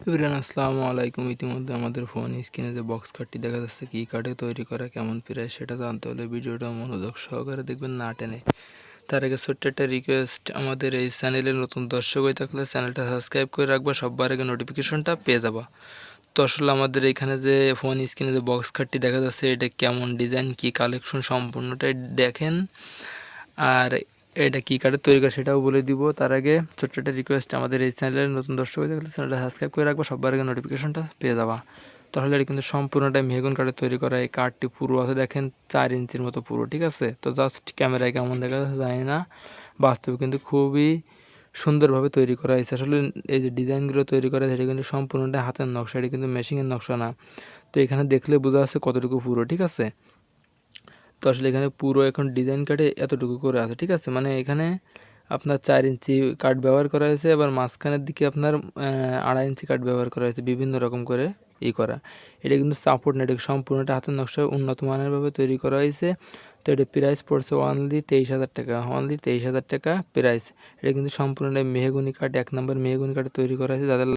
Everyone আসসালামু আলাইকুম। ইতিমধ্যে আমাদের ফোন স্ক্রিনে যে বক্স কার্ডটি দেখা যাচ্ছে কি কার্ডে তৈরি করা, কেমন প্রাইস সেটা জানতে হলে ভিডিওটা মনোযোগ সহকারে দেখবেন, না টেনে। তার আগে ছোট্ট একটা রিকোয়েস্ট, আমাদের এই চ্যানেলের নতুন দর্শক হয়ে থাকলে চ্যানেলটা সাবস্ক্রাইব করে রাখবা, সবার আগে নোটিফিকেশনটা পেয়ে যাবা। তো আসলে আমাদের এখানে যে ফোন স্ক্রিনে যে বক্স কার্ডটি দেখা যাচ্ছে, এটা কেমন ডিজাইন, কি কালেকশন সম্পূর্ণটাই দেখেন। আর এটা কী কার্ডে তৈরি করে সেটাও বলে দিব। তার আগে ছোট্ট একটা রিকোয়েস্ট, আমাদের এই চ্যানেলের নতুন দর্শক হয়ে থাকলে চ্যানেলটা সাবস্ক্রাইব করে রাখবো, সবার আগে নোটিফিকেশনটা পেয়ে যাবা। তাহলে এটা কিন্তু সম্পূর্ণটাই মেহগন কার্ডে তৈরি করা। এই কার্ডটি পুরো আছে দেখেন 4 ইঞ্চির মতো পুরো, ঠিক আছে। তো জাস্ট ক্যামেরায় কেমন দেখা যায় না, বাস্তবে কিন্তু খুবই সুন্দরভাবে তৈরি করা হয়েছে। আসলে এই যে ডিজাইনগুলো তৈরি করা সেটা কিন্তু সম্পূর্ণটাই হাতের নকশা, এটা কিন্তু মেশিনের নকশা না। তো এখানে দেখলে বোঝা যাচ্ছে কতটুকু পুরো, ঠিক আছে। তো আসলে এখানে পুরো এখন ডিজাইন কাটে এতটুকু করে আছে, ঠিক আছে। মানে এখানে আপনার 4 ইঞ্চি কাঠ ব্যবহার করা হয়েছে, এবার মাঝখানের দিকে আপনার 2.5 ইঞ্চি কাঠ ব্যবহার করা হয়েছে, বিভিন্ন রকম করে করা। এটা কিন্তু সাপোর্ট না, এটা সম্পূর্ণটা হাতের নকশা উন্নত মানেরভাবে তৈরি করা হয়েছে। তো এটা প্রাইস পড়ছে অনলি 23,000 টাকা, অনলি 23,000 টাকা প্রাইস। এটা কিন্তু সম্পূর্ণটাই মেহগনি কাঠ, 1 নম্বর মেহগনি কাঠে তৈরি করা হয়েছে। যাদের